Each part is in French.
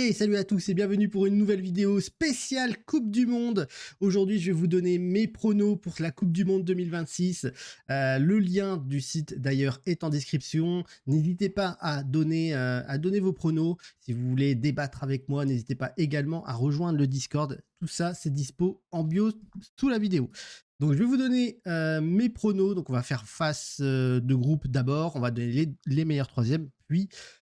Et salut à tous et bienvenue pour une nouvelle vidéo spéciale Coupe du Monde. Aujourd'hui, je vais vous donner mes pronos pour la Coupe du Monde 2026. Le lien du site d'ailleurs est en description. N'hésitez pas à donner vos pronos. Si vous voulez débattre avec moi, n'hésitez pas également à rejoindre le Discord. Tout ça, c'est dispo en bio sous la vidéo. Donc, je vais vous donner mes pronos. Donc, on va faire face de groupe d'abord. On va donner les meilleurs troisièmes, puis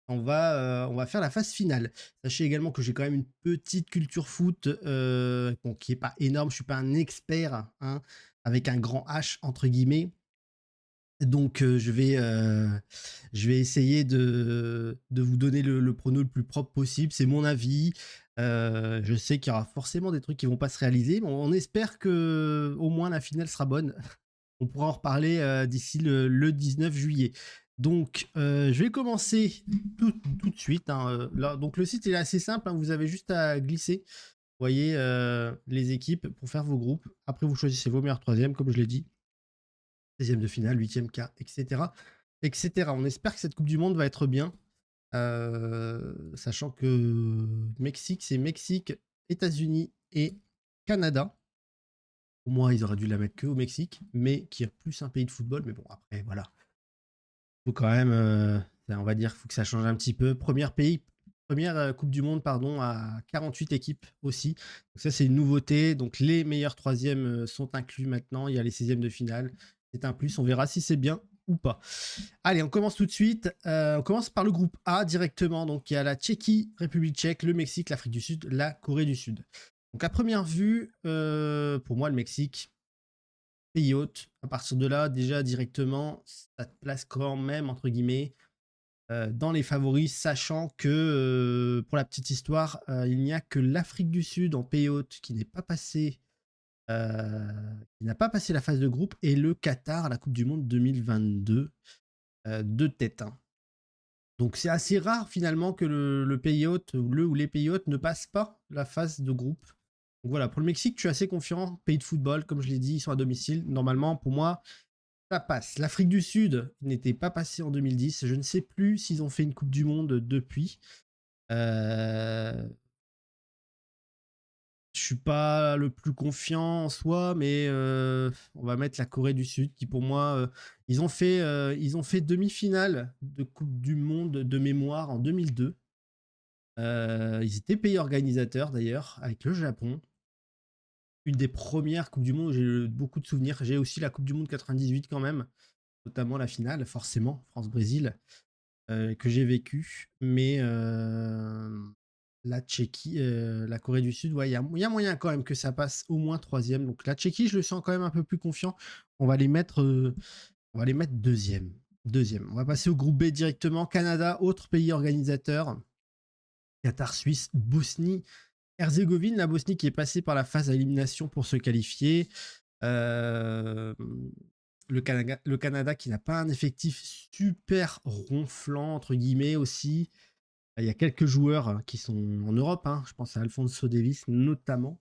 on va faire la phase finale. Sachez également que j'ai quand même une petite culture foot bon, qui n'est pas énorme. Je ne suis pas un expert, hein, avec un grand H, entre guillemets. Donc, je vais essayer de vous donner le prono le plus propre possible. C'est mon avis. Je sais qu'il y aura forcément des trucs qui ne vont pas se réaliser. Mais on espère que au moins la finale sera bonne. On pourra en reparler d'ici le 19 juillet. Donc, je vais commencer tout de suite, hein. Là, donc, le site est assez simple, hein. Vous avez juste à glisser, vous voyez, les équipes pour faire vos groupes. Après, vous choisissez vos meilleurs troisièmes, comme je l'ai dit. 16e de finale, 8e quart, etc., etc. On espère que cette Coupe du Monde va être bien. Sachant que Mexique, c'est Mexique, États-Unis et Canada. Pour moi, ils auraient dû la mettre que au Mexique, mais qui est plus un pays de football. Mais bon, après, voilà. Faut quand même, on va dire, faut que ça change un petit peu. Première Coupe du Monde, pardon, à 48 équipes aussi. Donc ça, c'est une nouveauté. Donc les meilleurs troisièmes sont inclus maintenant. Il y a les 16e de finale. C'est un plus. On verra si c'est bien ou pas. Allez, on commence tout de suite. On commence par le groupe A directement. Donc il y a la Tchéquie, République tchèque, le Mexique, l'Afrique du Sud, la Corée du Sud. Donc à première vue, pour moi, le Mexique, pays hôte. À partir de là, déjà directement, ça te place quand même, entre guillemets, dans les favoris, sachant que, pour la petite histoire, il n'y a que l'Afrique du Sud en pays hôte qui n'a pas passé la phase de groupe, et le Qatar à la Coupe du Monde 2022, de tête, hein. Donc c'est assez rare finalement que le pays hôte, ou les pays hôtes ne passent pas la phase de groupe. Donc voilà, pour le Mexique, je suis assez confiant. Pays de football, comme je l'ai dit, ils sont à domicile. Normalement, pour moi, ça passe. L'Afrique du Sud n'était pas passé en 2010. Je ne sais plus s'ils ont fait une Coupe du Monde depuis. Je suis pas le plus confiant en soi, mais on va mettre la Corée du Sud, qui pour moi, ils ont fait demi-finale de Coupe du Monde de mémoire en 2002. Ils étaient pays organisateurs d'ailleurs, avec le Japon. Une des premières Coupes du Monde où j'ai eu beaucoup de souvenirs. J'ai aussi la Coupe du Monde 98 quand même, notamment la finale, forcément, France-Brésil, que j'ai vécu. Mais la Tchéquie, la Corée du Sud, ouais, il y a moyen quand même que ça passe au moins troisième. Donc la Tchéquie, je le sens quand même un peu plus confiant. On va les mettre deuxième. Deuxième. On va passer au groupe B directement. Canada, autre pays organisateur. Qatar, Suisse, Bosnie, Herzégovine, la Bosnie qui est passée par la phase à élimination pour se qualifier. Le Canada qui n'a pas un effectif super ronflant, entre guillemets aussi. Il y a quelques joueurs qui sont en Europe, hein. Je pense à Alphonso Davies notamment.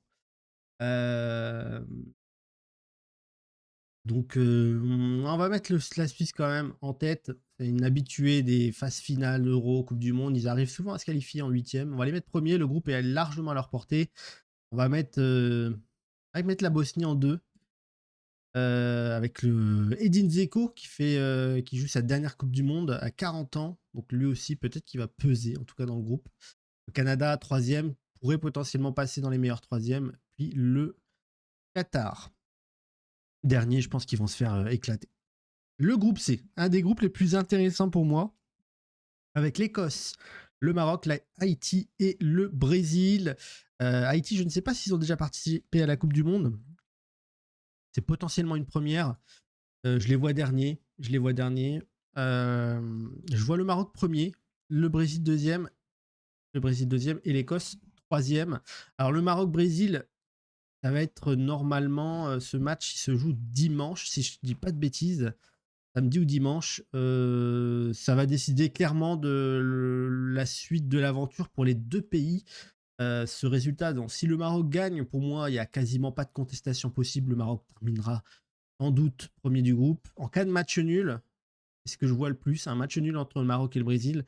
Donc on va mettre la Suisse quand même en tête. C'est une habituée des phases finales Euro, Coupe du Monde. Ils arrivent souvent à se qualifier en 8e. On va les mettre premiers. Le groupe est largement à leur portée. On va mettre la Bosnie en 2. Avec le Edin Dzeko qui joue sa dernière Coupe du Monde à 40 ans. Donc lui aussi, peut-être qu'il va peser, en tout cas dans le groupe. Le Canada, 3e, pourrait potentiellement passer dans les meilleurs 3e. Puis le Qatar, dernier, je pense qu'ils vont se faire éclater. Le groupe C, un des groupes les plus intéressants pour moi, avec l'Écosse, le Maroc, Haïti et le Brésil. Haïti, je ne sais pas s'ils ont déjà participé à la Coupe du Monde. C'est potentiellement une première. Je les vois derniers. Je vois le Maroc premier, le Brésil deuxième, et l'Écosse troisième. Alors le Maroc-Brésil, ça va être normalement, ce match, il se joue dimanche, si je dis pas de bêtises, samedi ou dimanche. Ça va décider clairement de la suite de l'aventure pour les deux pays. Ce résultat, donc, si le Maroc gagne, pour moi, il n'y a quasiment pas de contestation possible. Le Maroc terminera sans doute premier du groupe. En cas de match nul, c'est ce que je vois le plus, un match nul entre le Maroc et le Brésil,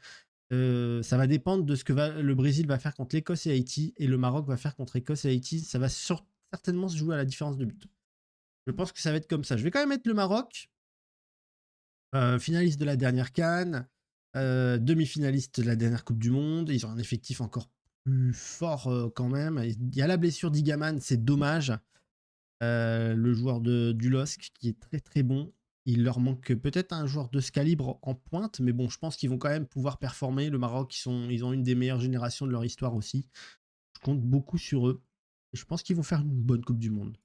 Ça va dépendre de ce que le Brésil va faire contre l'Écosse et Haïti, et le Maroc va faire contre Écosse et Haïti. Ça va certainement se jouer à la différence de but. Je pense que ça va être comme ça. Je vais quand même mettre le Maroc, finaliste de la dernière CAN, demi-finaliste de la dernière Coupe du Monde. Ils ont un effectif encore plus fort quand même. Il y a la blessure d'Igaman, c'est dommage. Le joueur du LOSC qui est très très bon. Il leur manque peut-être un joueur de ce calibre en pointe, mais bon, je pense qu'ils vont quand même pouvoir performer. Le Maroc, ils ont une des meilleures générations de leur histoire aussi. Je compte beaucoup sur eux. Et je pense qu'ils vont faire une bonne Coupe du Monde.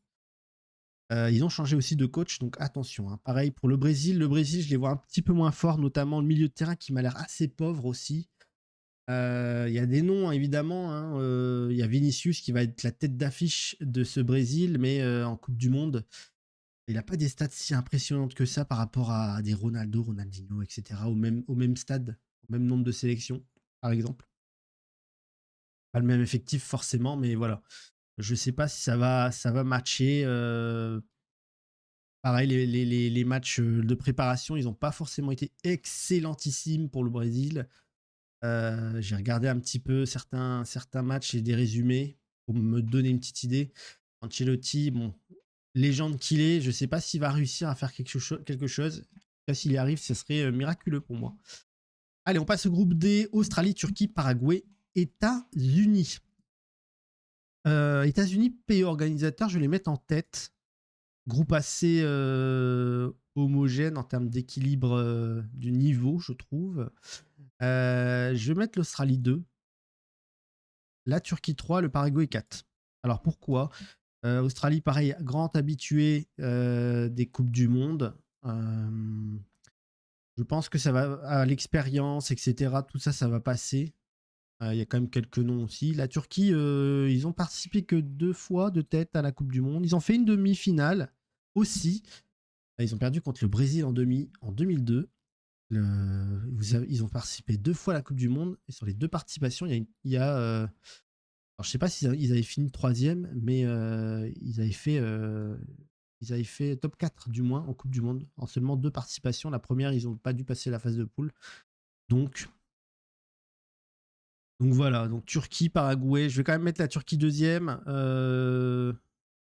Ils ont changé aussi de coach, donc attention. Hein. Pareil pour le Brésil, je les vois un petit peu moins forts, notamment le milieu de terrain qui m'a l'air assez pauvre aussi. Il y a des noms, hein, évidemment. Hein. Il y a Vinicius qui va être la tête d'affiche de ce Brésil, mais en Coupe du Monde, il n'a pas des stats si impressionnantes que ça par rapport à des Ronaldo, Ronaldinho, etc. Au même stade, au même nombre de sélections, par exemple. Pas le même effectif forcément, mais voilà. Je ne sais pas si ça va matcher. Pareil, les matchs de préparation, ils n'ont pas forcément été excellentissimes pour le Brésil. J'ai regardé un petit peu certains matchs et des résumés pour me donner une petite idée. Ancelotti, bon, légende qu'il est, je ne sais pas s'il va réussir à faire quelque chose. S'il y arrive, ce serait miraculeux pour moi. Allez, on passe au groupe D, Australie, Turquie, Paraguay, États-Unis. États-Unis, pays organisateur, je vais les mettre en tête. Groupe assez homogène en termes d'équilibre du niveau, je trouve. Je vais mettre l'Australie 2, la Turquie 3, le Paraguay 4. Alors pourquoi Australie, pareil, grand habitué des Coupes du Monde. Je pense que ça va, à l'expérience, etc., tout ça, ça va passer. Il y a quand même quelques noms aussi. La Turquie, ils ont participé que 2 fois de tête à la Coupe du Monde. Ils ont fait une demi-finale aussi. Ils ont perdu contre le Brésil en demi en 2002. Ils ont participé 2 fois à la Coupe du Monde. Et sur les 2 participations, il y a alors je sais pas s'ils avaient fini 3e, mais ils avaient fait top 4 du moins en Coupe du Monde en seulement 2 participations. La première, ils n'ont pas dû passer la phase de poule. Donc voilà, donc Turquie, Paraguay. Je vais quand même mettre la Turquie 2e.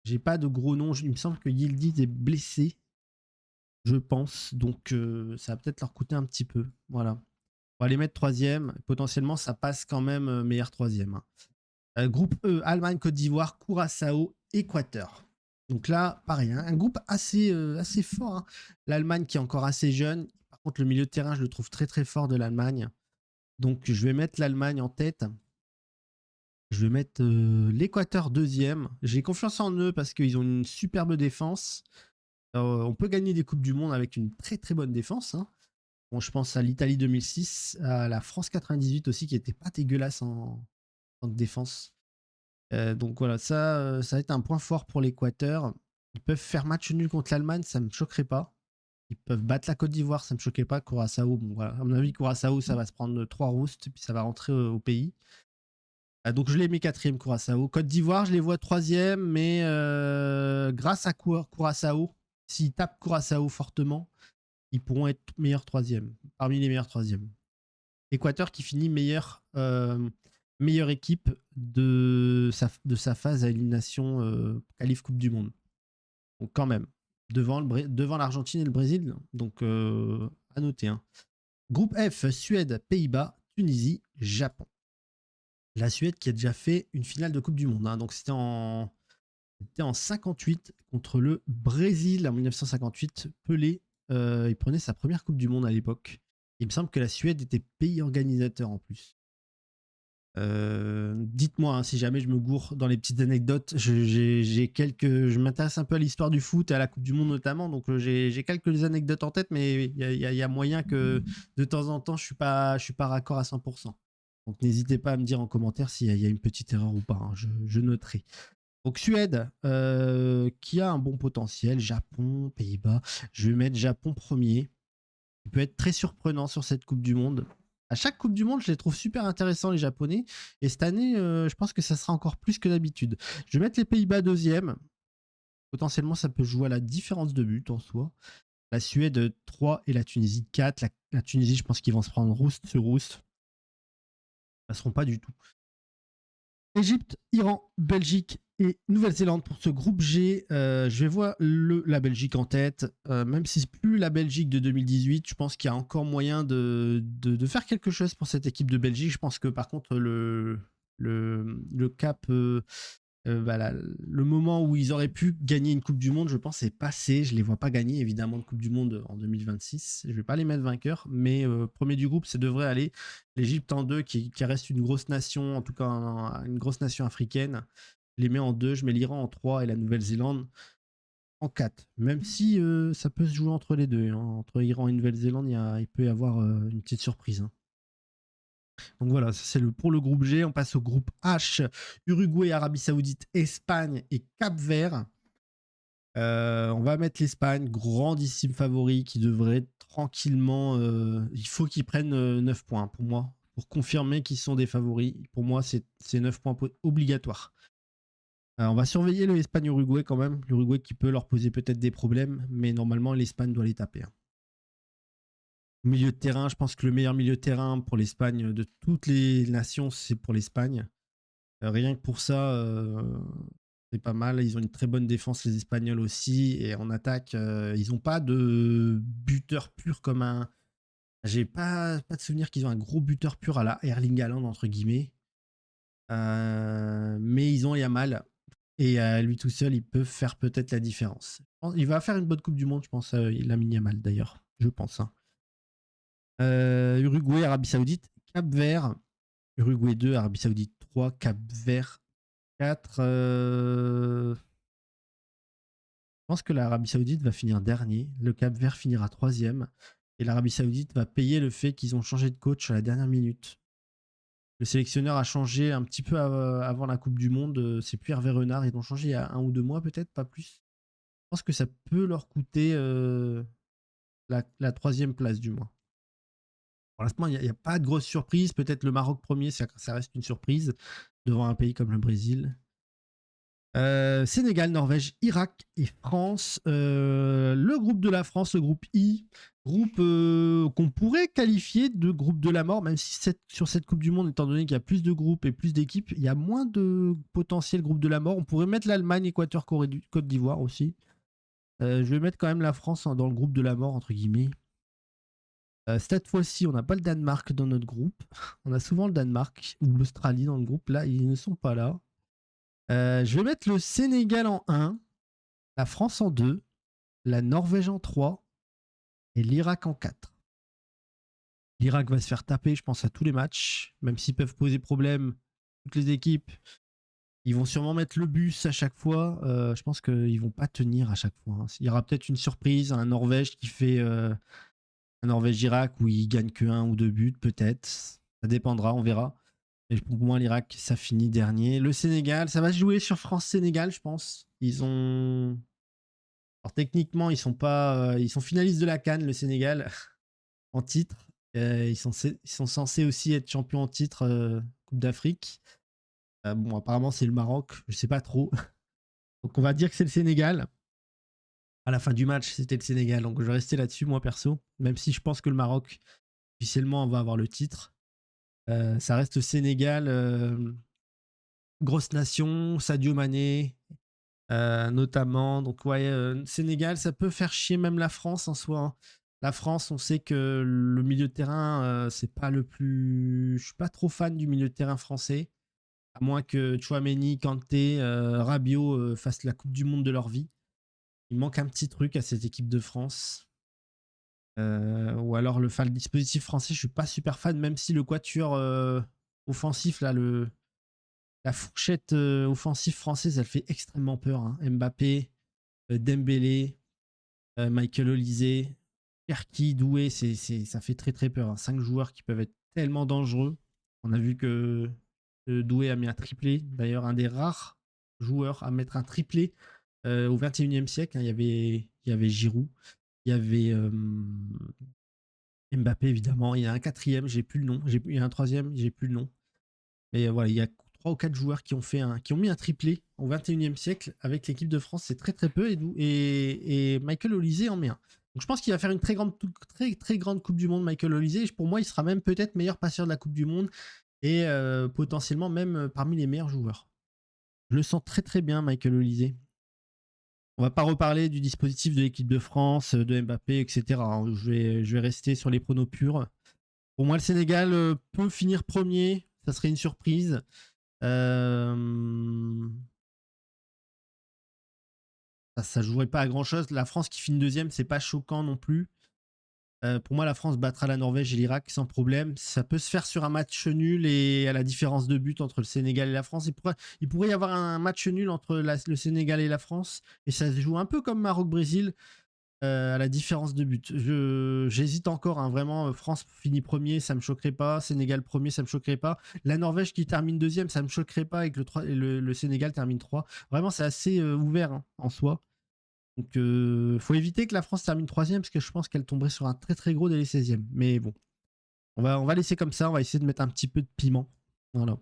J'ai pas de gros noms. Il me semble que Yildiz est blessé, je pense. Donc ça va peut-être leur coûter un petit peu. Voilà. On va les mettre 3e. Potentiellement, ça passe quand même meilleur 3e. Hein. Groupe E, Allemagne, Côte d'Ivoire, Curaçao, Équateur. Donc là, pareil, hein, un groupe assez fort. Hein. L'Allemagne qui est encore assez jeune. Par contre, le milieu de terrain, je le trouve très très fort de l'Allemagne. Donc je vais mettre l'Allemagne en tête. Je vais mettre l'Équateur 2e. J'ai confiance en eux parce qu'ils ont une superbe défense. On peut gagner des Coupes du Monde avec une très très bonne défense. Hein. Bon, je pense à l'Italie 2006, à la France 98 aussi, qui n'était pas dégueulasse en défense. Donc voilà, ça va être un point fort pour l'Équateur. Ils peuvent faire match nul contre l'Allemagne, ça ne me choquerait pas. Ils peuvent battre la Côte d'Ivoire, ça ne me choquerait pas. Curaçao, bon voilà, à mon avis, Curaçao, ça va se prendre 3 roustes, et puis ça va rentrer au pays. Donc je les mets 4e, Curaçao. Côte d'Ivoire, je les vois 3e, mais grâce à Curaçao, s'ils tapent Curaçao fortement, ils pourront être meilleurs 3e, parmi les meilleurs 3e. Équateur qui finit meilleure équipe de sa phase à élimination qualif Coupe du Monde. Donc quand même, devant l'Argentine et le Brésil, donc à noter. Hein. Groupe F, Suède, Pays-Bas, Tunisie, Japon. La Suède qui a déjà fait une finale de Coupe du Monde. Hein. Donc c'était en 58 contre le Brésil en 1958. Pelé, il prenait sa première Coupe du Monde à l'époque. Il me semble que la Suède était pays organisateur en plus. Dites-moi hein, si jamais je me gourre dans les petites anecdotes. Je m'intéresse un peu à l'histoire du foot et à la Coupe du Monde notamment, donc j'ai quelques anecdotes en tête, mais il y a moyen que de temps en temps je suis pas raccord à 100%. Donc n'hésitez pas à me dire en commentaire s'il y a une petite erreur ou pas. Hein, je noterai. Donc Suède, qui a un bon potentiel. Japon, Pays-Bas. Je vais mettre Japon premier. Il peut être très surprenant sur cette Coupe du Monde. À chaque Coupe du Monde, je les trouve super intéressants, les Japonais. Et cette année, je pense que ça sera encore plus que d'habitude. Je vais mettre les Pays-Bas 2e. Potentiellement, ça peut jouer à la différence de but en soi. La Suède 3 et la Tunisie 4. La Tunisie, je pense qu'ils vont se prendre rouste sur rouste. passeront pas du tout. Égypte, Iran, Belgique et Nouvelle-Zélande pour ce groupe G. Je vais voir la Belgique en tête. Même si c'est plus la Belgique de 2018, je pense qu'il y a encore moyen de faire quelque chose pour cette équipe de Belgique. Je pense que par contre, le cap, le moment où ils auraient pu gagner une Coupe du Monde, je pense, est passé. Je ne les vois pas gagner, évidemment, de Coupe du Monde en 2026. Je ne vais pas les mettre vainqueurs, mais premier du groupe, ça devrait aller. L'Égypte en 2, qui reste une grosse nation, en tout cas une grosse nation africaine. Je les mets en 2, je mets l'Iran en 3 et la Nouvelle-Zélande en 4. Même si ça peut se jouer entre les deux. Hein. Entre Iran et Nouvelle-Zélande, il peut y avoir une petite surprise. Hein. Donc voilà, c'est pour le groupe G. On passe au groupe H. Uruguay, Arabie Saoudite, Espagne et Cap-Vert. On va mettre l'Espagne, grandissime favori, qui devrait tranquillement... il faut qu'ils prennent 9 points pour moi, pour confirmer qu'ils sont des favoris. Pour moi, c'est 9 points obligatoires. On va surveiller l'Espagne-Uruguay quand même. L'Uruguay qui peut leur poser peut-être des problèmes, mais normalement, l'Espagne doit les taper. Hein. Milieu de terrain, je pense que le meilleur milieu de terrain pour l'Espagne de toutes les nations, c'est pour l'Espagne. Rien que pour ça, c'est pas mal. Ils ont une très bonne défense, les Espagnols aussi. Et en attaque, ils n'ont pas de buteur pur comme un... J'ai pas de souvenir qu'ils ont un gros buteur pur à la Erling Haaland, entre guillemets. Mais ils ont Yamal. Et lui tout seul, il peut faire peut-être la différence. Il va faire une bonne Coupe du Monde, je pense. Il a mis Yamal d'ailleurs, je pense. Hein. Uruguay, Arabie Saoudite, Cap-Vert. Uruguay 2, Arabie Saoudite 3, Cap-Vert 4. Je pense que l'Arabie Saoudite va finir dernier. Le Cap-Vert finira 3e. Et l'Arabie Saoudite va payer le fait qu'ils ont changé de coach à la dernière minute. Le sélectionneur a changé un petit peu avant la Coupe du Monde. C'est plus Hervé Renard. Ils ont changé il y a 1 ou 2 mois, peut-être, pas plus. Je pense que ça peut leur coûter la 3e place, du moins. Pour l'instant, il n'y a pas de grosse surprise. Peut-être le Maroc premier, ça reste une surprise devant un pays comme le Brésil. Sénégal, Norvège, Irak et France. Le groupe de la France, le groupe I, groupe qu'on pourrait qualifier de groupe de la mort, même si sur cette Coupe du Monde, étant donné qu'il y a plus de groupes et plus d'équipes, il y a moins de potentiel groupe de la mort. On pourrait mettre l'Allemagne, Équateur, Côte d'Ivoire aussi. Je vais mettre quand même la France dans le groupe de la mort, entre guillemets. Cette fois-ci, on n'a pas le Danemark dans notre groupe. On a souvent le Danemark ou l'Australie dans le groupe. Là, ils ne sont pas là. Je vais mettre le Sénégal en 1, la France en 2, la Norvège en 3 et l'Irak en 4. L'Irak va se faire taper, je pense, à tous les matchs. Même s'ils peuvent poser problème, toutes les équipes, ils vont sûrement mettre le bus à chaque fois. Je pense qu'ils ne vont pas tenir à chaque fois. Hein. Il y aura peut-être une surprise, un Norvège qui fait... un Norvège-Irak où il gagne que 1 ou 2 buts, peut-être. Ça dépendra, on verra. Et pour moi, l'Irak, ça finit dernier. Le Sénégal, ça va se jouer sur France-Sénégal, je pense. Ils ont... Alors techniquement, ils sont finalistes de la CAN, le Sénégal, en titre. Ils sont censés aussi être champions en titre Coupe d'Afrique. Bon, apparemment, c'est le Maroc. Je sais pas trop. Donc, on va dire que c'est le Sénégal. À la fin du match, c'était le Sénégal. Donc, je vais rester là-dessus, moi, perso. Même si je pense que le Maroc, officiellement, va avoir le titre. Ça reste le Sénégal. Grosse nation. Sadio Mané, notamment. Donc, ouais, Sénégal, ça peut faire chier même la France en soi. Hein. La France, on sait que le milieu de terrain, c'est pas le plus... Je suis pas trop fan du milieu de terrain français. À moins que Tchouaméni, Kanté, Rabiot fassent la Coupe du Monde de leur vie. Il manque un petit truc à cette équipe de France. Ou alors le dispositif français, je suis pas super fan, même si le quatuor offensif, là, la fourchette offensive française, elle fait extrêmement peur. Hein. Mbappé, Dembélé, Michael Olise, Cherki, Doué, ça fait très très peur. Hein. 5 joueurs qui peuvent être tellement dangereux. On a vu que Doué a mis un triplé. D'ailleurs, un des rares joueurs à mettre un triplé au 21e siècle. Hein. Il y avait Giroud. Il y avait Mbappé, évidemment. Il y a un 4e, j'ai plus le nom. Il y a un 3e, j'ai plus le nom. Mais voilà, il y a 3 ou 4 joueurs qui ont mis un triplé au 21e siècle avec l'équipe de France. C'est très très peu. Et Michael Olise en met un. Donc je pense qu'il va faire une très grande Coupe du Monde, Michael Olise. Pour moi, il sera même peut-être meilleur passeur de la Coupe du Monde et potentiellement même parmi les meilleurs joueurs. Je le sens très très bien, Michael Olise. On va pas reparler du dispositif de l'équipe de France, de Mbappé, etc. Je vais rester sur les pronos purs. Pour moi, le Sénégal peut finir premier. Ça serait une surprise. Ça jouerait pas à grand chose. La France qui finit deuxième, c'est pas choquant non plus. Pour moi, la France battra la Norvège et l'Irak sans problème. Ça peut se faire sur un match nul et à la différence de but entre le Sénégal et la France. Il pourrait y avoir un match nul entre le Sénégal et la France et ça se joue un peu comme Maroc-Brésil à la différence de but. J'hésite encore, hein, vraiment. France finit premier, ça me choquerait pas. Sénégal premier, ça me choquerait pas. La Norvège qui termine deuxième, ça me choquerait pas et que le Sénégal termine 3. Vraiment, c'est assez ouvert, hein, en soi. Donc, faut éviter que la France termine troisième parce que je pense qu'elle tomberait sur un très très gros délai 16e. Mais bon, on va laisser comme ça. On va essayer de mettre un petit peu de piment. Voilà.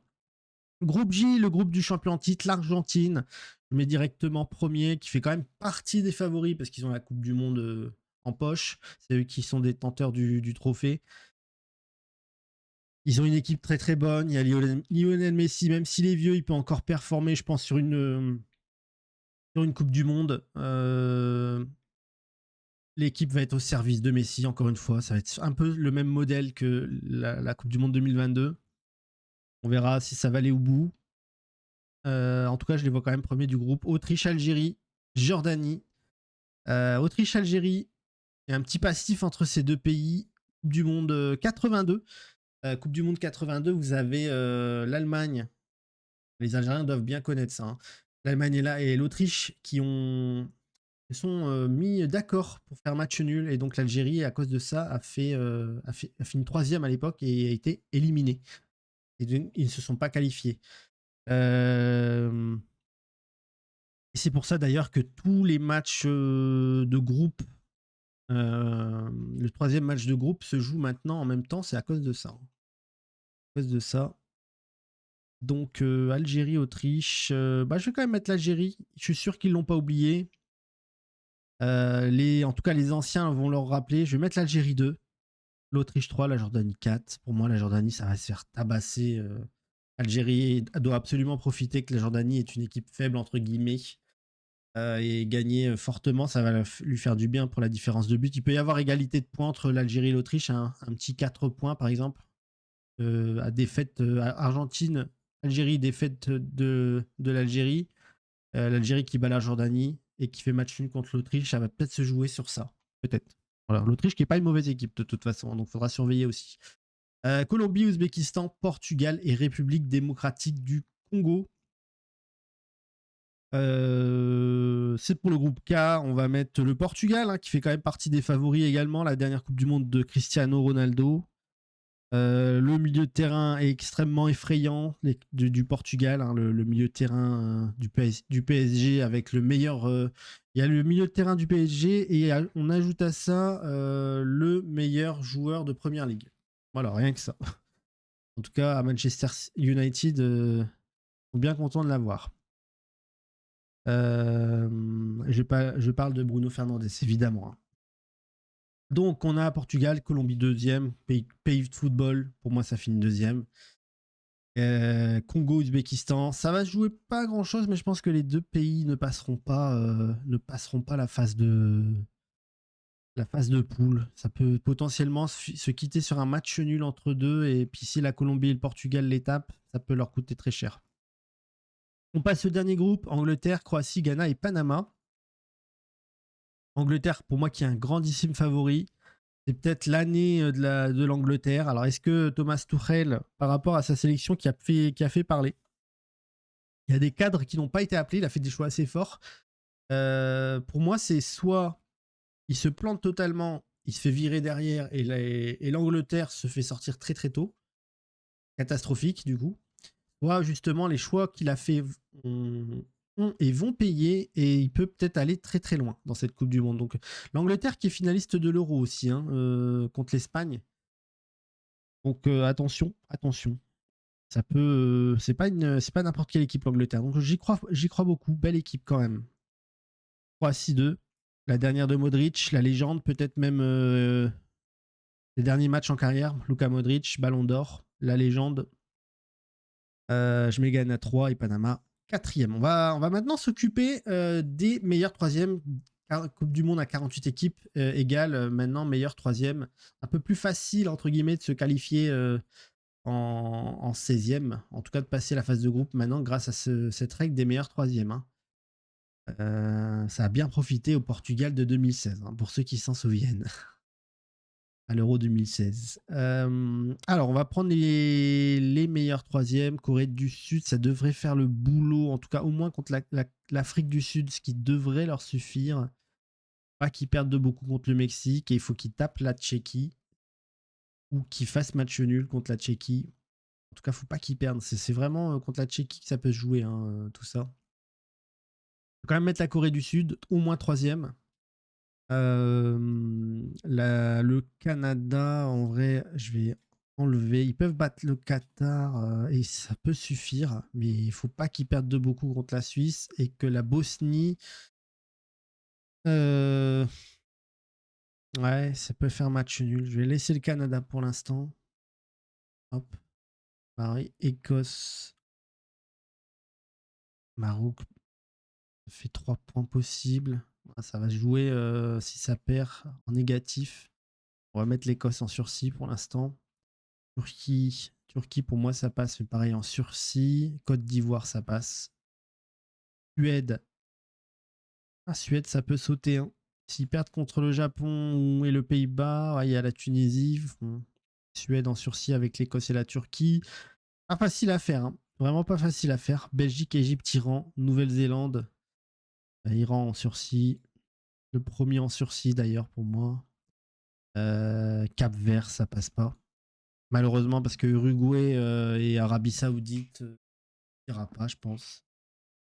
Groupe J, le groupe du champion en titre, l'Argentine. Je mets directement premier, qui fait quand même partie des favoris parce qu'ils ont la Coupe du Monde en poche. C'est eux qui sont détenteurs du trophée. Ils ont une équipe très très bonne. Il y a Lionel Messi, même s'il est vieux, il peut encore performer, je pense, sur une Coupe du Monde. L'équipe va être au service de Messi, encore une fois. Ça va être un peu le même modèle que la Coupe du Monde 2022. On verra si ça va aller au bout. En tout cas, je les vois quand même premiers du groupe. Autriche-Algérie, Jordanie. Autriche-Algérie, il y a un petit passif entre ces deux pays. Coupe du Monde 82. Coupe du Monde 82, vous avez l'Allemagne. Les Algériens doivent bien connaître ça, hein. L'Allemagne est là et l'Autriche qui sont mis d'accord pour faire match nul. Et donc l'Algérie, à cause de ça, a fini troisième à l'époque et a été éliminé. Et donc, ils ne se sont pas qualifiés. Et c'est pour ça d'ailleurs que tous les matchs de groupe, le troisième match de groupe se joue maintenant en même temps. C'est à cause de ça. À cause de ça. Donc Algérie, Autriche. Je vais quand même mettre l'Algérie. Je suis sûr qu'ils ne l'ont pas oublié. En tout cas, les anciens vont leur rappeler. Je vais mettre l'Algérie 2, l'Autriche 3, la Jordanie 4. Pour moi, la Jordanie, ça va se faire tabasser. Algérie doit absolument profiter que la Jordanie est une équipe faible, entre guillemets, et gagner fortement. Ça va lui faire du bien pour la différence de but. Il peut y avoir égalité de points entre l'Algérie et l'Autriche, un petit 4 points, par exemple. À défaite Argentine, Algérie, défaite de l'Algérie. L'Algérie qui bat la Jordanie et qui fait match nul contre l'Autriche, ça va peut-être se jouer sur ça. Peut-être. Voilà, l'Autriche qui n'est pas une mauvaise équipe de toute façon, donc il faudra surveiller aussi. Colombie, Ouzbékistan, Portugal et République démocratique du Congo. C'est pour le groupe K. On va mettre le Portugal, hein, qui fait quand même partie des favoris également. La dernière Coupe du Monde de Cristiano Ronaldo. Le milieu de terrain est extrêmement effrayant du Portugal, hein, le milieu de terrain du PSG avec le meilleur. Il y a le milieu de terrain du PSG et on ajoute à ça le meilleur joueur de Première Ligue. Voilà, rien que ça. En tout cas, à Manchester United, on est bien content de l'avoir. Je parle de Bruno Fernandes, évidemment, hein. Donc, on a Portugal, Colombie deuxième, pays de football. Pour moi, ça finit deuxième. Congo, Ouzbékistan. Ça va se jouer pas grand-chose, mais je pense que les deux pays ne passeront pas la phase de poule. Ça peut potentiellement se quitter sur un match nul entre deux. Et puis, si la Colombie et le Portugal les tapent, ça peut leur coûter très cher. On passe au dernier groupe. Angleterre, Croatie, Ghana et Panama. Angleterre, pour moi, qui est un grandissime favori. C'est peut-être l'année de l'Angleterre. Alors, est-ce que Thomas Tuchel, par rapport à sa sélection qui a fait parler, il y a des cadres qui n'ont pas été appelés, il a fait des choix assez forts. Pour moi, c'est soit il se plante totalement, il se fait virer derrière et l'Angleterre se fait sortir très très tôt. Catastrophique, du coup. Soit justement, les choix qu'il a fait et vont payer et il peut peut-être aller très très loin dans cette Coupe du Monde. Donc l'Angleterre qui est finaliste de l'Euro aussi, hein, contre l'Espagne. Donc attention. Ça peut, c'est pas n'importe quelle équipe l'Angleterre. Donc j'y crois beaucoup. Belle équipe quand même. 3-6-2. La dernière de Modric, la légende, peut-être même les derniers matchs en carrière. Luka Modric, Ballon d'Or, la légende. Je mets Ghana 3 et Panama 4e. On va maintenant s'occuper des meilleurs troisièmes. Coupe du Monde à 48 équipes égale maintenant meilleur troisième. Un peu plus facile, entre guillemets, de se qualifier en 16e. En tout cas, de passer la phase de groupe maintenant grâce à cette règle des meilleurs troisièmes. Ça a bien profité au Portugal de 2016, pour ceux qui s'en souviennent. À l'Euro 2016. Alors, on va prendre les meilleurs troisièmes. Corée du Sud, ça devrait faire le boulot, en tout cas au moins contre l'Afrique du Sud, ce qui devrait leur suffire. Pas qu'ils perdent de beaucoup contre le Mexique, et il faut qu'ils tapent la Tchéquie, ou qu'ils fassent match nul contre la Tchéquie. En tout cas, faut pas qu'ils perdent. C'est vraiment contre la Tchéquie que ça peut se jouer, tout ça. Faut quand même mettre la Corée du Sud, au moins troisième. Le Canada, en vrai, je vais enlever. Ils peuvent battre le Qatar et ça peut suffire, mais il faut pas qu'ils perdent de beaucoup contre la Suisse et que la Bosnie. Ouais, ça peut faire match nul. Je vais laisser le Canada pour l'instant. Hop. Pareil, Écosse. Maroc. Ça fait 3 points possibles. Ça va se jouer si ça perd en négatif. On va mettre l'Écosse en sursis pour l'instant. Turquie, pour moi, ça passe. Mais pareil, en sursis. Côte d'Ivoire, ça passe. Suède. Suède, ça peut sauter. S'ils perdent contre le Japon et le Pays-Bas, il y a la Tunisie. Suède en sursis avec l'Écosse et la Turquie. Pas facile à faire. Vraiment pas facile à faire. Belgique, Égypte, Iran, Nouvelle-Zélande. Iran en sursis. Le premier en sursis d'ailleurs pour moi. Cap-Vert, ça passe pas. Malheureusement, parce que Uruguay et Arabie Saoudite ira pas, je pense.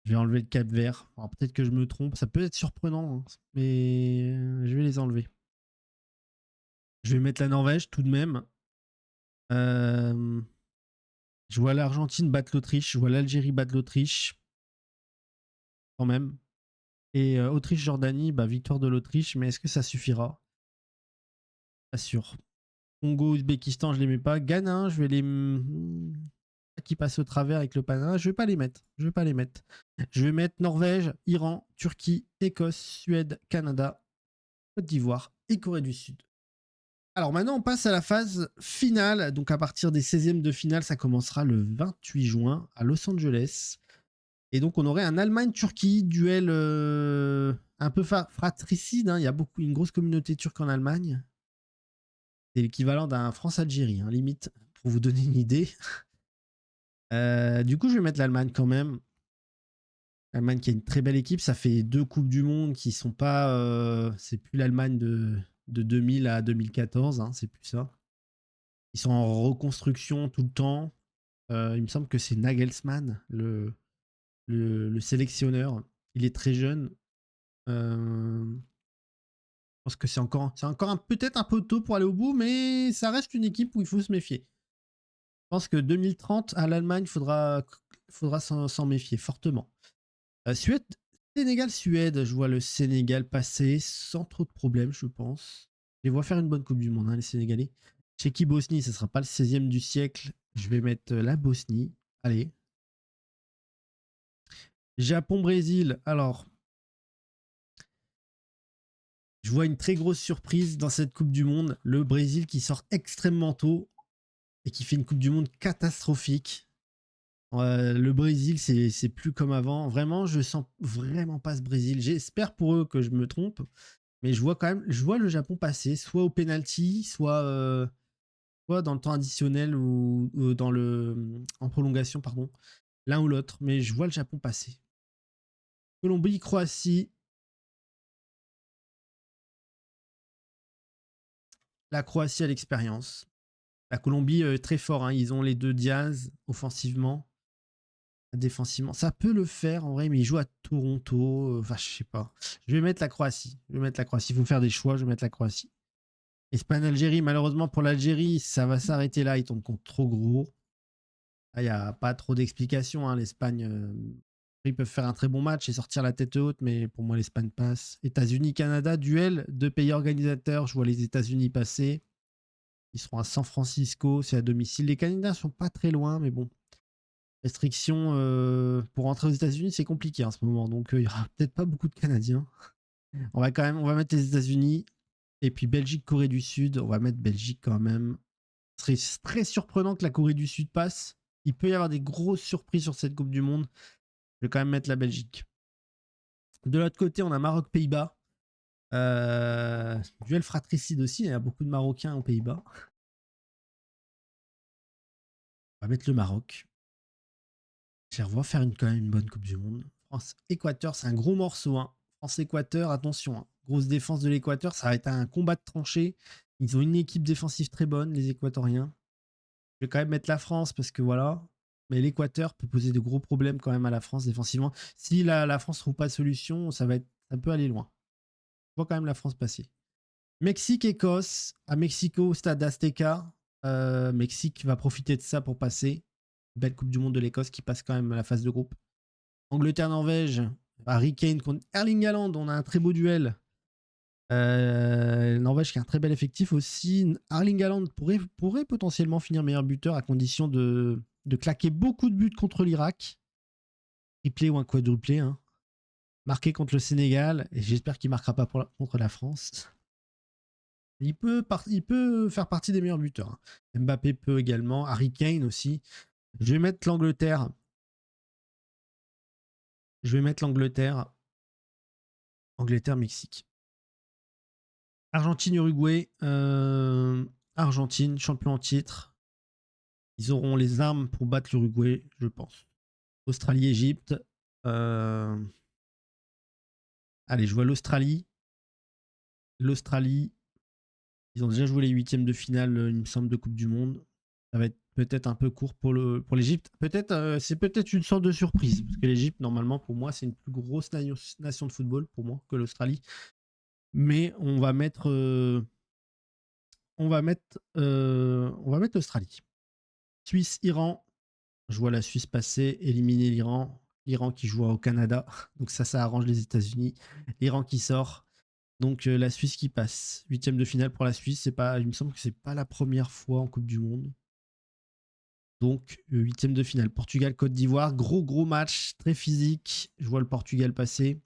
Je vais enlever le Cap-Vert. Peut-être que je me trompe. Ça peut être surprenant, mais je vais les enlever. Je vais mettre la Norvège tout de même. Je vois l'Argentine battre l'Autriche. Je vois l'Algérie battre l'Autriche. Quand même. Et Autriche-Jordanie, victoire de l'Autriche. Mais est-ce que ça suffira? Pas sûr. Congo, Ouzbékistan, je les mets pas. Ghana, je vais les. Qui passe au travers avec le Panama, je vais pas les mettre. Je vais mettre Norvège, Iran, Turquie, Écosse, Suède, Canada, Côte d'Ivoire et Corée du Sud. Alors maintenant, on passe à la phase finale. Donc à partir des 16e de finale, ça commencera le 28 juin à Los Angeles. Et donc on aurait un Allemagne-Turquie, duel un peu fratricide. Il y a une grosse communauté turque en Allemagne. C'est l'équivalent d'un France-Algérie, limite, pour vous donner une idée. Du coup, je vais mettre l'Allemagne quand même. L'Allemagne qui a une très belle équipe. Ça fait 2 Coupes du Monde qui sont pas. C'est plus l'Allemagne de 2000 à 2014. C'est plus ça. Ils sont en reconstruction tout le temps. Il me semble que c'est Nagelsmann, le sélectionneur. Il est très jeune. Je pense que c'est encore peut-être un peu tôt pour aller au bout, mais ça reste une équipe où il faut se méfier. Je pense que 2030, à l'Allemagne, faudra s'en méfier fortement. Suède, Sénégal-Suède. Je vois le Sénégal passer sans trop de problèmes, je pense. Je les vois faire une bonne Coupe du Monde, les Sénégalais. Tchéquie-Bosnie, ce ne sera pas le 16e du siècle. Je vais mettre la Bosnie. Allez. Japon-Brésil. Alors, je vois une très grosse surprise dans cette Coupe du Monde. Le Brésil qui sort extrêmement tôt et qui fait une Coupe du Monde catastrophique. Le Brésil, c'est plus comme avant. Vraiment, je sens vraiment pas ce Brésil. J'espère pour eux que je me trompe. Mais je vois le Japon passer, soit au penalty, soit dans le temps additionnel ou en prolongation, pardon. L'un ou l'autre. Mais je vois le Japon passer. Colombie, Croatie. La Croatie a l'expérience. La Colombie est très fort. Ils ont les 2 Diaz offensivement. Défensivement. Ça peut le faire en vrai, mais ils jouent à Toronto. Enfin, je sais pas. Je vais mettre la Croatie. Il faut faire des choix. Je vais mettre la Croatie. Espagne-Algérie. Malheureusement pour l'Algérie, ça va s'arrêter là. Ils tombent contre trop gros. Il n'y a pas trop d'explications. L'Espagne, ils peuvent faire un très bon match et sortir la tête haute, mais pour moi, l'Espagne passe. États-Unis-Canada, duel. 2 pays organisateurs. Je vois les États-Unis passer. Ils seront à San Francisco. C'est à domicile. Les Canadiens sont pas très loin, mais bon. Restriction pour rentrer aux États-Unis, c'est compliqué en ce moment. Donc, il y aura peut-être pas beaucoup de Canadiens. On va mettre les États-Unis. Et puis Belgique, Corée du Sud. On va mettre Belgique quand même. Ce serait très surprenant que la Corée du Sud passe. Il peut y avoir des grosses surprises sur cette Coupe du Monde. Je vais quand même mettre la Belgique. De l'autre côté, on a Maroc-Pays-Bas. Duel fratricide aussi. Il y a beaucoup de Marocains aux Pays-Bas. On va mettre le Maroc. Je revois faire quand même une bonne Coupe du Monde. France-Équateur, c'est un gros morceau. Hein. France-Équateur, attention. Hein. Grosse défense de l'Équateur, ça va être un combat de tranchées. Ils ont une équipe défensive très bonne, les Équatoriens. Je vais quand même mettre la France parce que voilà. Mais l'Équateur peut poser de gros problèmes quand même à la France défensivement. Si la France ne trouve pas de solution, ça peut aller loin. Je vois quand même la France passer. Mexique-Écosse, à Mexico, au stade Azteca. Mexique va profiter de ça pour passer. Belle Coupe du Monde de l'Écosse qui passe quand même à la phase de groupe. Angleterre-Norvège, Harry Kane contre Erling Haaland, on a un très beau duel. Norvège qui a un très bel effectif aussi. Erling Haaland pourrait potentiellement finir meilleur buteur à condition de claquer beaucoup de buts contre l'Irak. Triplé ou un quadruplé. Hein. Marqué contre le Sénégal. Et j'espère qu'il ne marquera pas contre la France. Il peut faire partie des meilleurs buteurs. Hein. Mbappé peut également. Harry Kane aussi. Je vais mettre l'Angleterre. Angleterre-Mexique. Argentine-Uruguay. Argentine, champion en titre. Ils auront les armes pour battre l'Uruguay, je pense. Australie-Égypte. Allez, je vois l'Australie. L'Australie. Ils ont déjà joué les huitièmes de finale, il me semble, de Coupe du Monde. Ça va être peut-être un peu court pour l'Égypte. C'est peut-être une sorte de surprise. Parce que l'Égypte, normalement, pour moi, c'est une plus grosse nation de football, pour moi, que l'Australie. Mais on va mettre l'Australie. Suisse-Iran. Je vois la Suisse passer, éliminer l'Iran. L'Iran qui joue au Canada. Donc ça arrange les États-Unis. L'Iran qui sort. Donc la Suisse qui passe. Huitième de finale pour la Suisse. Il me semble que c'est pas la première fois en Coupe du Monde. Donc huitième de finale. Portugal-Côte d'Ivoire. Gros match. Très physique. Je vois le Portugal passer.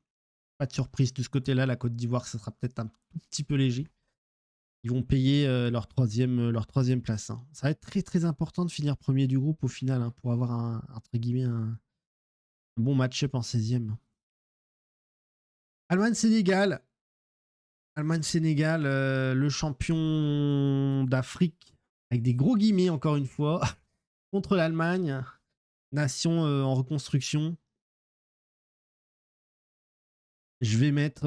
Pas de surprise de ce côté-là. La Côte d'Ivoire, ça sera peut-être un tout petit peu léger. Ils vont payer leur troisième place. Hein. Ça va être très très important de finir premier du groupe au final hein, pour avoir entre guillemets un bon match-up en 16e. Allemagne-Sénégal. Allemagne-Sénégal, le champion d'Afrique, avec des gros guillemets encore une fois, contre l'Allemagne, nation en reconstruction. Je vais mettre...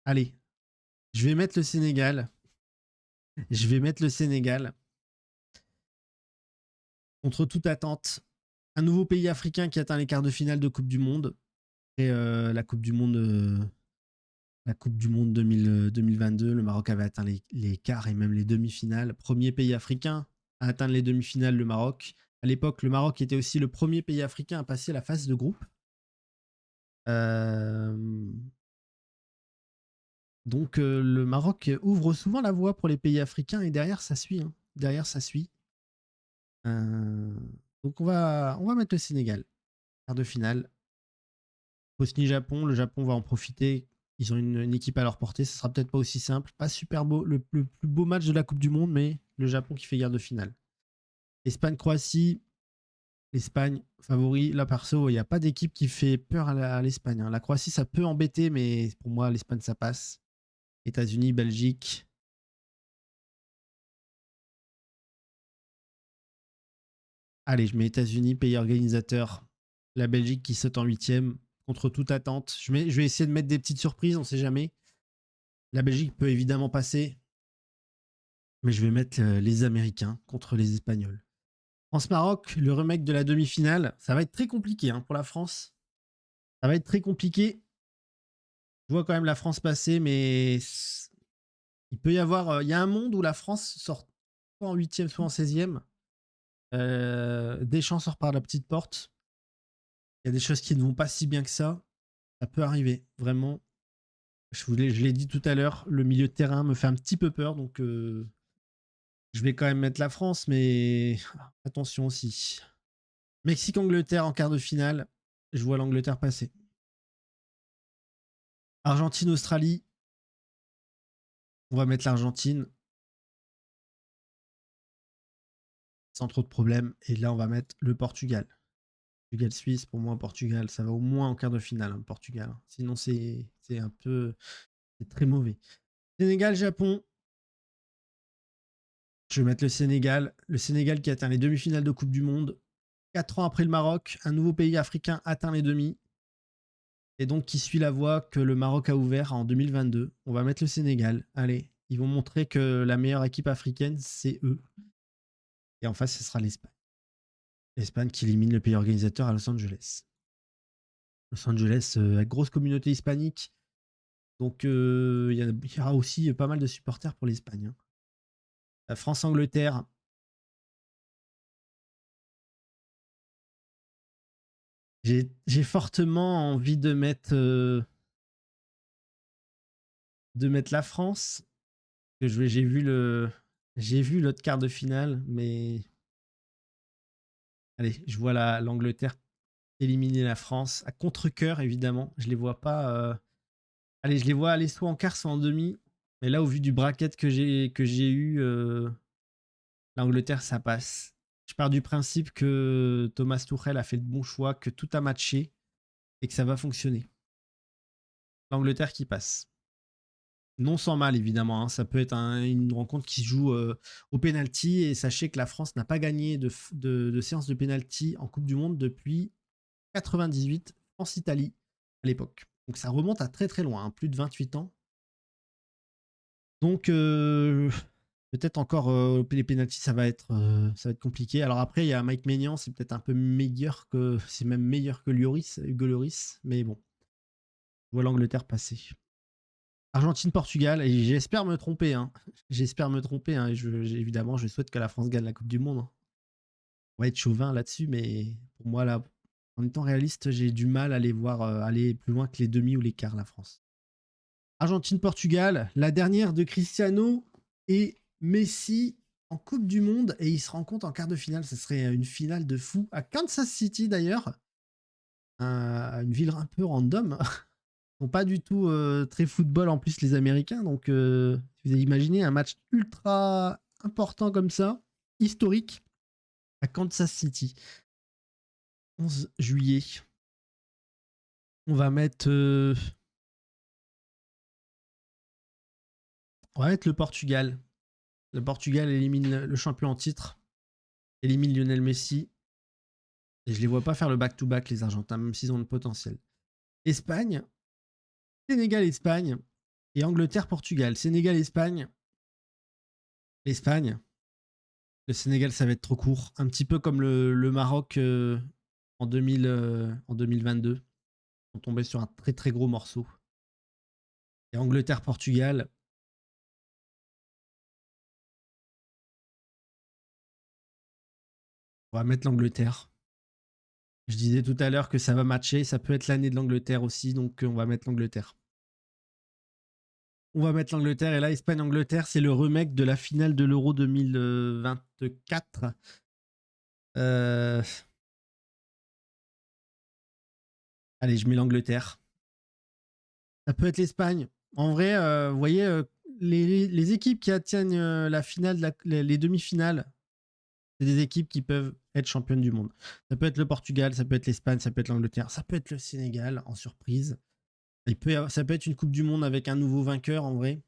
Allez, je vais mettre le Sénégal. Contre toute attente. Un nouveau pays africain qui atteint les quarts de finale de Coupe du Monde. Et la Coupe du Monde 2022, le Maroc avait atteint les quarts et même les demi-finales. Premier pays africain à atteindre les demi-finales, le Maroc. À l'époque, le Maroc était aussi le premier pays africain à passer la phase de groupe. Donc le Maroc ouvre souvent la voie pour les pays africains et derrière ça suit. Hein. Donc on va mettre le Sénégal. Quart de finale. Bosnie-Japon, le Japon va en profiter. Ils ont une équipe à leur portée. Ce sera peut-être pas aussi simple. Pas super beau. Le plus beau match de la Coupe du Monde, mais le Japon qui fait quart de finale. Espagne-Croatie. L'Espagne, favori. Là, perso, il n'y a pas d'équipe qui fait peur à l'Espagne. Hein. La Croatie, ça peut embêter, mais pour moi, l'Espagne, ça passe. États-Unis, Belgique. Allez, je mets États-Unis, pays organisateur. La Belgique qui saute en huitième. Contre toute attente. Je vais essayer de mettre des petites surprises, on ne sait jamais. La Belgique peut évidemment passer. Mais je vais mettre les Américains contre les Espagnols. France-Maroc, le remake de la demi-finale. Ça va être très compliqué hein, pour la France. Ça va être très compliqué. Je vois quand même la France passer, mais il peut y avoir... Il y a un monde où la France sort soit en huitième, soit en 16e. Deschamps sort par la petite porte. Il y a des choses qui ne vont pas si bien que ça. Ça peut arriver, vraiment. Je l'ai dit tout à l'heure, le milieu de terrain me fait un petit peu peur, donc je vais quand même mettre la France, mais attention aussi. Mexique-Angleterre en quart de finale. Je vois l'Angleterre passer. Argentine-Australie. On va mettre l'Argentine. Sans trop de problèmes. Et là, on va mettre le Portugal. Portugal-Suisse, pour moi, Portugal, ça va au moins en quart de finale, hein, Portugal. Sinon, c'est un peu... C'est très mauvais. Sénégal-Japon. Je vais mettre le Sénégal. Le Sénégal qui atteint les demi-finales de Coupe du Monde. 4 ans après le Maroc, un nouveau pays africain atteint les demi. Et donc qui suit la voie que le Maroc a ouvert en 2022. On va mettre le Sénégal. Allez, ils vont montrer que la meilleure équipe africaine, c'est eux. Et en face, ce sera l'Espagne. L'Espagne qui élimine le pays organisateur à Los Angeles. Los Angeles, grosse communauté hispanique. Donc il y aura aussi pas mal de supporters pour l'Espagne. Hein. La France-Angleterre. J'ai fortement envie de mettre la France. J'ai vu l'autre quart de finale, mais allez, je vois l'Angleterre éliminer la France à contre-cœur, évidemment. Je les vois pas. Allez, je les vois aller soit en quart, soit en demi. Mais là, au vu du bracket que j'ai eu, l'Angleterre, ça passe. Je pars du principe que Thomas Tuchel a fait le bon choix, que tout a matché et que ça va fonctionner. L'Angleterre qui passe. Non sans mal, évidemment. Hein. Ça peut être une rencontre qui se joue au pénalty. Et sachez que la France n'a pas gagné de séance de pénalty en Coupe du Monde depuis 98, France-Italie à l'époque. Donc ça remonte à très très loin, hein, plus de 28 ans. Donc peut-être encore les pénaltys, ça va être compliqué. Alors après, il y a Mike Maignan, c'est peut-être un peu meilleur c'est même meilleur que Hugo Lloris. Mais bon, je vois l'Angleterre passer. Argentine-Portugal, et j'espère me tromper. Hein. J'espère me tromper. Hein. Évidemment, je souhaite que la France gagne la Coupe du Monde. Hein. On va être chauvin là-dessus, mais pour moi, là, en étant réaliste, j'ai du mal à les voir aller plus loin que les demi ou les quarts, la France. Argentine-Portugal, la dernière de Cristiano et Messi en Coupe du Monde, et ils se rencontrent en quart de finale. Ce serait une finale de fou à Kansas City d'ailleurs. Une ville un peu random. Ils sont pas du tout très football en plus les Américains, donc vous imaginez un match ultra important comme ça, historique, à Kansas City. 11 juillet. On va mettre le Portugal. Le Portugal élimine le champion en titre, élimine Lionel Messi, et je les vois pas faire le back-to-back les Argentins, même s'ils ont le potentiel. Espagne, Sénégal-Espagne et Angleterre-Portugal. Sénégal-Espagne. L'Espagne. Le Sénégal, ça va être trop court. Un petit peu comme le Maroc en 2022. On tombait sur un très très gros morceau. Et Angleterre-Portugal. On va mettre l'Angleterre. Je disais tout à l'heure que ça va matcher. Ça peut être l'année de l'Angleterre aussi. Donc on va mettre l'Angleterre. On va mettre l'Angleterre. Et là, Espagne-Angleterre, c'est le remake de la finale de l'Euro 2024. Allez, je mets l'Angleterre. Ça peut être l'Espagne. En vrai, vous voyez, les équipes qui atteignent la finale, les demi-finales, c'est des équipes qui peuvent être championnes du monde. Ça peut être le Portugal, ça peut être l'Espagne, ça peut être l'Angleterre, ça peut être le Sénégal en surprise. Ça peut être une Coupe du Monde avec un nouveau vainqueur en vrai.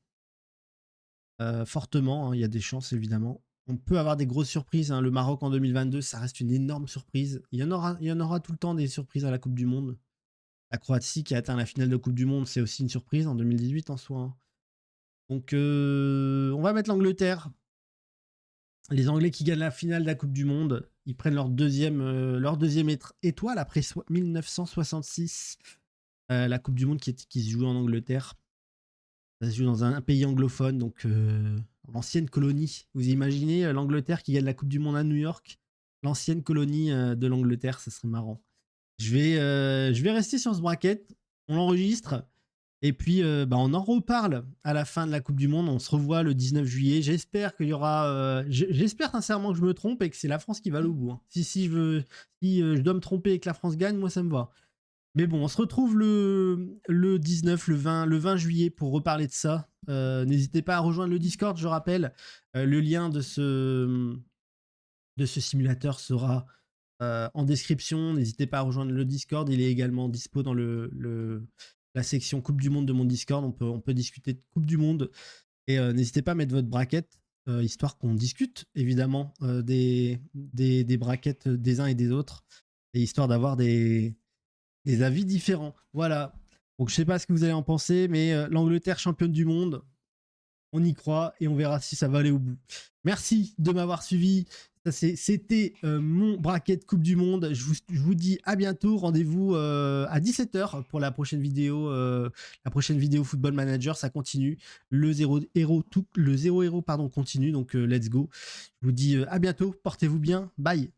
Fortement, hein, il y a des chances évidemment. On peut avoir des grosses surprises. Hein. Le Maroc en 2022, ça reste une énorme surprise. Il y en aura tout le temps des surprises à la Coupe du Monde. La Croatie qui a atteint la finale de Coupe du Monde, c'est aussi une surprise en 2018 en soi. Hein. Donc on va mettre l'Angleterre. Les Anglais qui gagnent la finale de la Coupe du Monde, ils prennent leur deuxième étoile après 1966. La Coupe du Monde qui se joue en Angleterre. Ça se joue dans un pays anglophone, donc l'ancienne colonie. Vous imaginez l'Angleterre qui gagne la Coupe du Monde à New York, l'ancienne colonie de l'Angleterre, ça serait marrant. Je vais rester sur ce bracket. On l'enregistre. Et puis, on en reparle à la fin de la Coupe du Monde. On se revoit le 19 juillet. J'espère qu'il y aura. J'espère sincèrement que je me trompe et que c'est la France qui va au bout, hein. Si je dois me tromper et que la France gagne, moi ça me va. Mais bon, on se retrouve le 19, le 20 juillet pour reparler de ça. N'hésitez pas à rejoindre le Discord, je rappelle. Le lien de ce simulateur sera en description. N'hésitez pas à rejoindre le Discord. Il est également dispo dans la section Coupe du Monde de mon Discord. On peut discuter de Coupe du Monde. Et n'hésitez pas à mettre votre bracket, histoire qu'on discute évidemment des brackets des uns et des autres. Et histoire d'avoir des avis différents. Voilà. Donc je sais pas ce que vous allez en penser, mais l'Angleterre championne du monde, on y croit et on verra si ça va aller au bout. Merci de m'avoir suivi. C'était mon bracket Coupe du Monde. Je vous dis à bientôt. Rendez-vous à 17h pour la prochaine vidéo. Football Manager, ça continue. Le zéro héros continue. Donc let's go. Je vous dis à bientôt. Portez-vous bien. Bye.